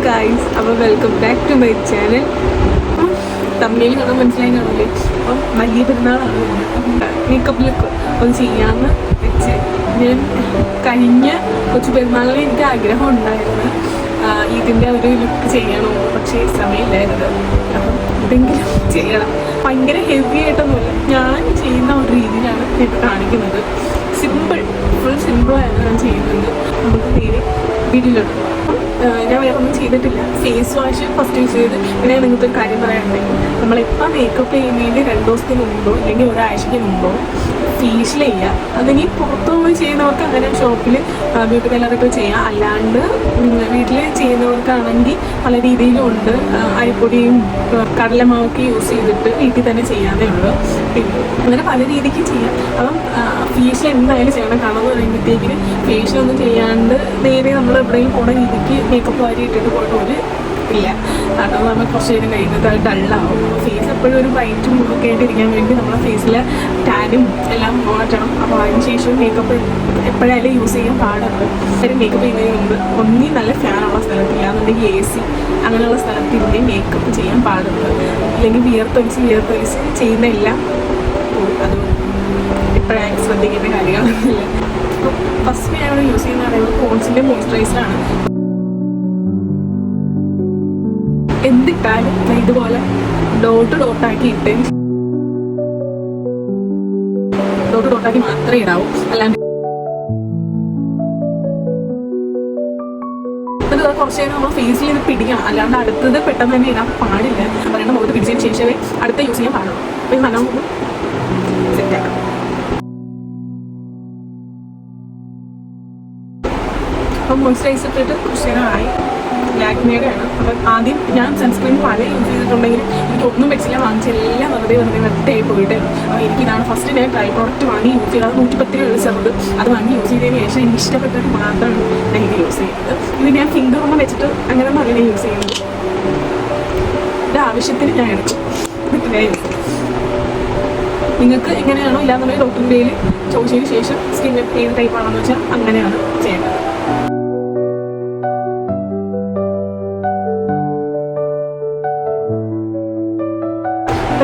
Guys, അപ്പോൾ welcome back to my channel. തമ്മിൽ കാണാൻ മനസ്സിലായി കാണില്ലേ. അപ്പം വലിയ പെരുന്നാളാണ് മേക്കപ്പ് ലുക്ക് ഒന്ന് ചെയ്യാമെന്ന് വെച്ച് ഞാൻ കഴിഞ്ഞ കൊച്ചു പെരുന്നാളിൽ എനിക്ക് ആഗ്രഹം ഉണ്ടായിരുന്നു ഇതിൻ്റെ ഒരു ലുക്ക് ചെയ്യണമെന്ന്. പക്ഷേ സമയമില്ലായിരുന്നു. അപ്പം ഇതെങ്കിലും ചെയ്യണം. ഭയങ്കര ഹെവി ആയിട്ടൊന്നുമില്ല, ഞാൻ ചെയ്യുന്ന ഒരു രീതിയിലാണ് ഞാൻ കാണിക്കുന്നത്. ഫുൾ സിമ്പിളാണ് ഞാൻ ചെയ്യുന്നത്. നമുക്ക് നേരെ വീട്ടിലോട്ട് ഞാൻ വേറെ ഒന്നും ചെയ്തിട്ടില്ല. ഫേസ് വാഷ് ഫസ്റ്റ് യൂസ് ചെയ്ത്. പിന്നെ നിങ്ങൾക്ക് ഒരു കാര്യം പറയാനുണ്ടെങ്കിൽ നമ്മളെപ്പോൾ മേക്കപ്പ് ചെയ്യുന്നതിന് 2 ദിവസത്തിന് മുമ്പോ അല്ലെങ്കിൽ ഒരാഴ്ചയ്ക്ക് മുമ്പോ ഫേഷ്യൽ ചെയ്യുക. അതിനി പുറത്തു പോയി ചെയ്യുന്നവർക്ക് അങ്ങനെ ഷോപ്പിൽ ബ്യൂട്ടി പാർലറൊക്കെ ചെയ്യാം. അല്ലാണ്ട് വീട്ടിൽ ചെയ്യുന്നവർക്കാണെങ്കിൽ പല രീതിയിലും ഉണ്ട്. അരിപ്പൊടിയും കടലമാവൊക്കെ യൂസ് ചെയ്തിട്ട് വീട്ടിൽ തന്നെ ചെയ്യാനേ ഉള്ളൂ. പിന്നെ അങ്ങനെ പല രീതിക്ക് ചെയ്യാം. അപ്പം ഫേഷ്യൽ എന്തായാലും ചെയ്യണം. കാരണം എന്ന് പറയുമ്പോഴത്തേക്കിന് ഫേഷ്യൽ ഒന്നും ചെയ്യാണ്ട് നേരെ നമ്മൾ എവിടെയും പോണ രീതിക്ക് മേക്കപ്പ് വാരി ഇട്ടിട്ട് പോയിട്ട് ഒരു ഇല്ല. കാരണം നമ്മൾ കുറച്ച് നേരം കഴിയുന്നത് അത് ഡള്ളാവും. ഫേസ് എപ്പോഴും ഒരു ബ്രൈറ്റും ഒക്കെ ആയിട്ടിരിക്കാൻ വേണ്ടി നമ്മളെ ഫേസിലെ ടാനും എല്ലാം മാറ്റണം. അപ്പോൾ അതിന് ശേഷം മേക്കപ്പ് എപ്പോഴായാലും യൂസ് ചെയ്യാൻ പാടുണ്ട്. മേക്കപ്പ് ചെയ്യുന്നതിന് മുമ്പ് ഒന്നി നല്ല ഫാനുള്ള സ്ഥലത്തില്ല എന്നുണ്ടെങ്കിൽ AC അങ്ങനെയുള്ള സ്ഥലത്തിൻ്റെ മേക്കപ്പ് ചെയ്യാൻ പാടുണ്ട്. അല്ലെങ്കിൽ വിയർത്തൊലിച്ച് ചെയ്യുന്ന എല്ലാം അത് എപ്പോഴായാലും ശ്രദ്ധിക്കേണ്ട കാര്യങ്ങളൊന്നുമില്ല. അപ്പോൾ ഫസ്റ്റ് ഞാൻ ഇവിടെ യൂസ് ചെയ്യുന്ന പറയുന്നത് പോൺസിൻ്റെ മോയ്സ്ചറൈസറാണ്. എന്തിട്ടാലും ഇതുപോലെ ഡോട്ടാക്കി ഡോട്ടാക്കി മാത്രമേ ഇടാവൂ. അല്ലാണ്ട് കുറച്ച് നേരം നമ്മൾ ഫേസിൽ ഇത് പിടിക്കണം. അല്ലാണ്ട് അടുത്തത് പെട്ടെന്ന് തന്നെ ഇടാൻ പാടില്ല. പറയുന്ന മുഖത്ത് പിടിച്ചതിന് ശേഷമേ അടുത്ത യൂസ് ചെയ്യാൻ പാടുള്ളൂ. അപ്പോൾ ഇത് നല്ലോണം സെറ്റാക്കാം. അപ്പം മോയ്സ്ചറൈസർ ഇട്ടിട്ട് കുറച്ച് നേരമായി. ലാക്മിയുടെ ആണ്. അപ്പം ആദ്യം ഞാൻ സൺസ്ക്രീൻ പല യൂസ് ചെയ്തിട്ടുണ്ടെങ്കിൽ എനിക്കൊന്നും പറ്റില്ല. വാങ്ങിച്ചെല്ലാം വെറുതെ പോയിട്ട്. അപ്പോൾ എനിക്കിതാണ് ഫസ്റ്റ് ഞാൻ ഡ്രൈ പ്രോഡക്റ്റ് വാങ്ങി യൂസ് ചെയ്തത്. അത് 110 രൂപ ചെറുത്. അത് വാങ്ങി യൂസ് ചെയ്തതിന് ശേഷം എനിക്ക് ഇഷ്ടപ്പെട്ടിട്ട് മാത്രമാണ് ഞാൻ ഇത് യൂസ് ചെയ്യുന്നത്. ഇത് ഞാൻ ഫിംഗറൊന്നും വെച്ചിട്ട് അങ്ങനെ നല്ല യൂസ് ചെയ്യുന്നത്. ഇത് ആവശ്യത്തിന് ഞാൻ എടുക്കും. എന്നിട്ട് ഞാൻ യൂസ് ചെയ്യും. നിങ്ങൾക്ക് എങ്ങനെയാണോ ഇല്ലാന്നുണ്ടെങ്കിൽ ഡോക്ടറിൻ്റെ കയ്യിൽ ചോദിച്ചതിന് ശേഷം സ്കിൻ ഏത് ടൈപ്പാണെന്ന് വെച്ചാൽ അങ്ങനെയാണ് ചെയ്യേണ്ടത്.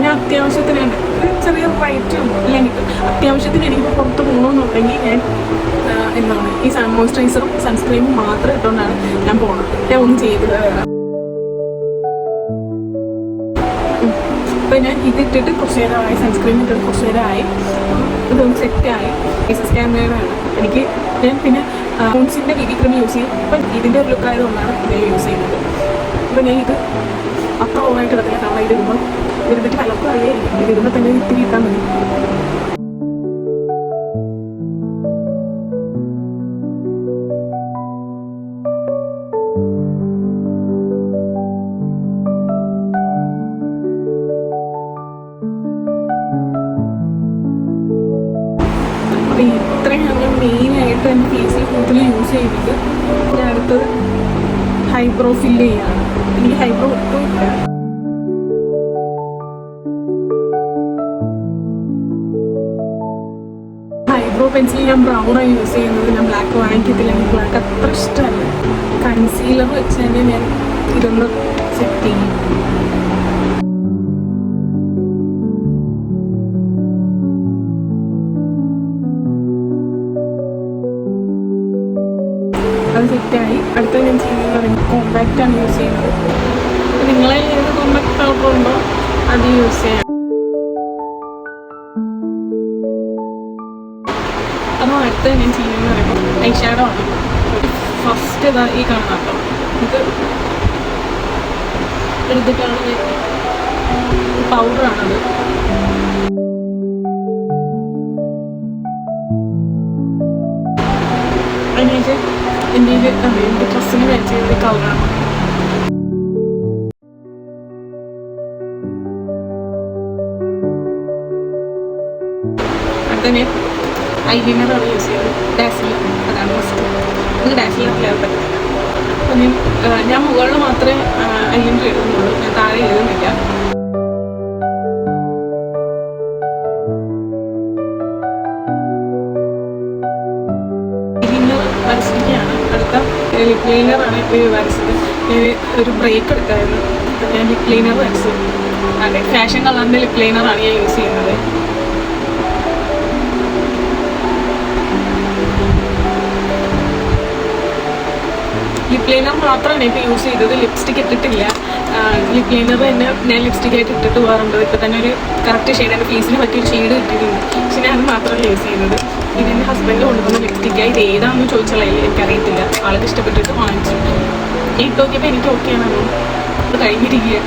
ഞാൻ അത്യാവശ്യത്തിന് ചെറിയ റൈറ്റും ഇല്ലെങ്കിൽ അത്യാവശ്യത്തിന് എനിക്ക് പുറത്ത് പോകണമെന്നുണ്ടെങ്കിൽ ഞാൻ എന്താണ് ഈ മോയ്സ്ചറൈസറും സൺസ്ക്രീമും മാത്രം ഇട്ടുകൊണ്ടാണ് ഞാൻ പോകുന്നത്. ഞാൻ ഒന്നും ചെയ്തത്. അപ്പോൾ ഞാൻ ഇതിട്ടിട്ട് കുറച്ച് നേരമായി, സൺസ്ക്രീം ഇട്ടിട്ട് കുറച്ച് നേരമായി. ഇതൊന്ന് സെറ്റായി. ഫേസ് ക്യാമറയാണ് എനിക്ക്. ഞാൻ പിന്നെ പോൺസിൻ്റെ BB ക്രീം യൂസ് ചെയ്യും. ഇപ്പം ഇതിൻ്റെ ഒരു ലുക്കായതുകൊണ്ടാണ് ഇത് യൂസ് ചെയ്യുന്നത്. അപ്പോൾ ഞാൻ ഇത് അത്ര ഓവറായിട്ട് കിടക്കില്ല. കാരണം ഇതിടുമ്പോൾ ഇരുന്നിട്ട് കലക്കും അറിയായിരിക്കും. ഇതിരുമ്പോൾ തന്നെ ഇത്തിരി ഇട്ടാൽ മതി. അപ്പോൾ ഇത്രയാണ് ഞാൻ മെയിനായിട്ട് എൻ്റെ ഫേസിൽ കൂടുതൽ യൂസ് ചെയ്യുന്നത്. പിന്നെ അടുത്തത് ഹൈബ്രോ ഫില്ല് ചെയ്യാണ്. എനിക്ക് ഹൈബ്രോ ഒട്ടും ഇല്ല. ഹൈബ്രോ പെൻസിൽ ഞാൻ ബ്രൗണാണ് യൂസ് ചെയ്യുന്നത്. ഞാൻ ബ്ലാക്ക് വാങ്ങിക്കത്തില്ല. എനിക്ക് ബ്ലാക്ക് അത്ര ഇഷ്ടമല്ല. കൺസീലർ വെച്ച് തന്നെ ഞാൻ ഇതൊന്ന് സെറ്റ് ചെയ്യും. അത് സെറ്റായി. അടുത്ത ഞാൻ ചെയ്യുന്നത് പറയുമ്പോൾ കോമ്പാക്റ്റാണ് യൂസ് ചെയ്യുന്നത്. നിങ്ങളെ ഏത് കോമ്പാക്ട് പൗഡർ ഉണ്ടോ അത് യൂസ് ചെയ്യാം. അപ്പോൾ അടുത്ത ഞാൻ ചെയ്യുന്നതെന്ന് പറയുമ്പോൾ ഐ ഷാഡോ ആണ്. ഫസ്റ്റ് ഇതാ ഈ കാണുന്ന കേട്ടോ. ഇത് എടുത്തിട്ടാണ് പൗഡറാണത്. അതിനുശേഷം എൻ്റെ ഡ്രസ്സിന് മാച്ച് ചെയ്തൊരു കളറാണ്. അടുത്തന്നെ ഐലൈനറാണ് യൂസ് ചെയ്യുന്നത്. ഡാസിലർ അതാണ് ഫസ്റ്റ്. ഇത് ഡാസിലർ ക്ലിയർ പറ്റില്ല. അപ്പം ഞാൻ മുകളിൽ മാത്രമേ ഐലൈനർ എഴുതുന്നുള്ളൂ. ഞാൻ താഴെ എഴുതുന്നില്ല. ഐലൈനർ വരച്ചിരിക്കുകയാണ്. അടുത്ത ലിപ് ലൈനറാണ് ഇപ്പോൾ വരച്ചത്. ഞാൻ ഒരു ബ്രേക്ക് എടുക്കാമായിരുന്നു. അപ്പം ഞാൻ ലിപ് ലൈനർ വരച്ചു. അതെ, ഫാഷൻ കളറിൻ്റെ ലിപ് ലൈനറാണ് ഞാൻ യൂസ് ചെയ്യുന്നത്. ലിപ് ലൈനർ മാത്രമാണ് ഇപ്പോൾ യൂസ് ചെയ്തത്. ലിപ്സ്റ്റിക് ഇട്ടിട്ടില്ല. ലിപ് ലൈനർ തന്നെ ഞാൻ ലിപ്സ്റ്റിക്കായിട്ട് ഇട്ടിട്ട് പോകാറുണ്ട്. ഇപ്പോൾ തന്നെ ഒരു കറക്റ്റ് ഷെയ്ഡ് എൻ്റെ ഫേസിന് പറ്റിയൊരു ഷെയ്ഡ് കിട്ടിയിട്ടുണ്ട്. പക്ഷെ ഞാൻ അത് മാത്രമല്ല യൂസ് ചെയ്യുന്നത്. ഇത് എൻ്റെ ഹസ്ബൻഡ് കൊണ്ടുവന്ന ലിപ്സ്റ്റിക്കാണ്. ഇത് ഏതാണെന്ന് ചോദിച്ചാൽ എനിക്കറിയത്തില്ല. ആൾക്ക് ഇഷ്ടപ്പെട്ടിട്ട് വാങ്ങിച്ചു. ഇട്ട് നോക്കിയപ്പോൾ എനിക്ക് ഓക്കെയാണെന്നോ അത് കഴിഞ്ഞിരിക്കുക.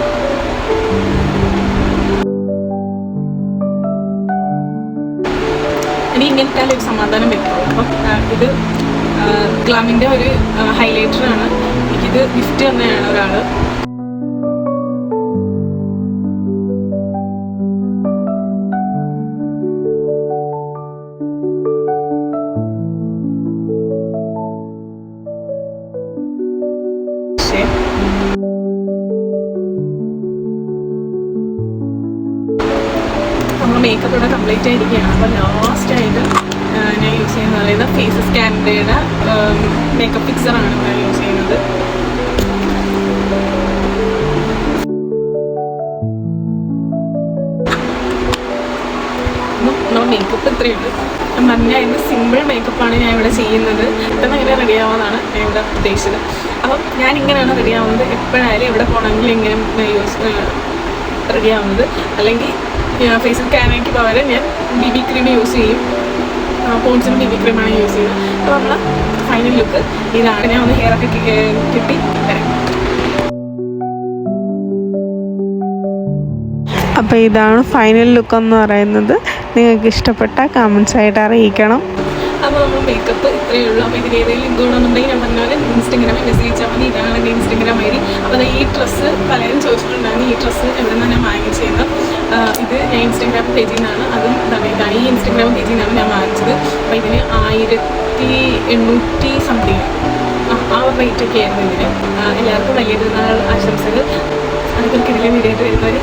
ഇനി ഇങ്ങനത്തെ ഒരു സമാധാനം പറ്റുള്ളൂ. അപ്പം ഇത് ഗ്ലാമിൻ്റെ ഒരു ഹൈലൈറ്ററാണ്. എനിക്കിത് ഗിഫ്റ്റ് തന്നെയാണ് ഒരാൾ. നമ്മൾ മേക്കപ്പ് ഇവിടെ കംപ്ലീറ്റ് ആയിരിക്കുകയാണ്. അപ്പോൾ ലാസ്റ്റായിട്ട് ഞാൻ യൂസ് ചെയ്യുന്നത് പറയുന്നത് ഫേസ് സ്കാൻഡയുടെ മേക്കപ്പ് ഫിക്സറാണ് ഞാൻ യൂസ് ചെയ്യുന്നത്. നമ്മൾ മേക്കപ്പ് ഇത്രയേ ഉള്ളൂ. ഞാൻ പറഞ്ഞാൽ ഇന്ന് സിമ്പിൾ മേക്കപ്പാണ് ഞാൻ ഇവിടെ ചെയ്യുന്നത്. പെട്ടെന്ന് ഇങ്ങനെ റെഡിയാവാമെന്നാണ് ഞാൻ ഇവിടെ ഉദ്ദേശിച്ചത്. അപ്പം ഞാൻ ഇങ്ങനെയാണ് റെഡിയാവുന്നത്. എപ്പോഴായാലും എവിടെ പോകണമെങ്കിലും ഇങ്ങനെ റെഡിയാവുന്നത്. അല്ലെങ്കിൽ ഫേസിൽ ക്യാനയ്ക്ക് പകരം ഞാൻ BB ക്രീം യൂസ് ചെയ്യും. പോൺസിന് BB ക്രീമാണ് യൂസ് ചെയ്യുന്നത്. അപ്പോൾ നമ്മൾ ഫൈനൽ ലുക്ക് ഇതാണ്. ഞാൻ ഒന്ന് ഹെയറൊക്കെ കിട്ടി തരാം. അപ്പോൾ ഇതാണ് ഫൈനൽ ലുക്ക് എന്ന് പറയുന്നത്. നിങ്ങൾക്ക് ഇഷ്ടപ്പെട്ട കമൻസ് ആയിട്ട് അറിയിക്കണം. അപ്പോൾ നമ്മൾ മേക്കപ്പ് ഇത്രയേ ഉള്ളൂ. അപ്പോൾ ഇതിന് ഏതെങ്കിലും ലിങ്ക് വേണമെന്നുണ്ടെങ്കിൽ ഞാൻ പറഞ്ഞാൽ ഇൻസ്റ്റഗ്രാമിൽ മെസ്സേജ് ചെയ്താൽ മതി. ഇതാണ് എൻ്റെ ഇൻസ്റ്റഗ്രാം ID. അപ്പോൾ ഈ ഡ്രസ്സ് പലരും ചോദിച്ചിട്ടുണ്ടായിരുന്നു ഈ ഡ്രസ്സ് എവിടെ നിന്നാണ് ഞാൻ വാങ്ങിച്ചത്. ഇത് ഞാൻ ഇൻസ്റ്റഗ്രാം പേജിൽ നിന്നാണ്. അതും ഇതാണ് ഈ ഇൻസ്റ്റഗ്രാം പേജിൽ നിന്നാണ് ഞാൻ വാങ്ങിച്ചത്. അപ്പോൾ ഇതിന് 1800 സംതിങ് ആ റേറ്റൊക്കെ ആയിരുന്നു ഇതിന്. എല്ലാവർക്കും വലിയ പെരുന്നാൾ ആശംസകൾ. അതുപോലെ ഇതിലെ വീഡിയോ ആയിട്ട് വരുന്നവർ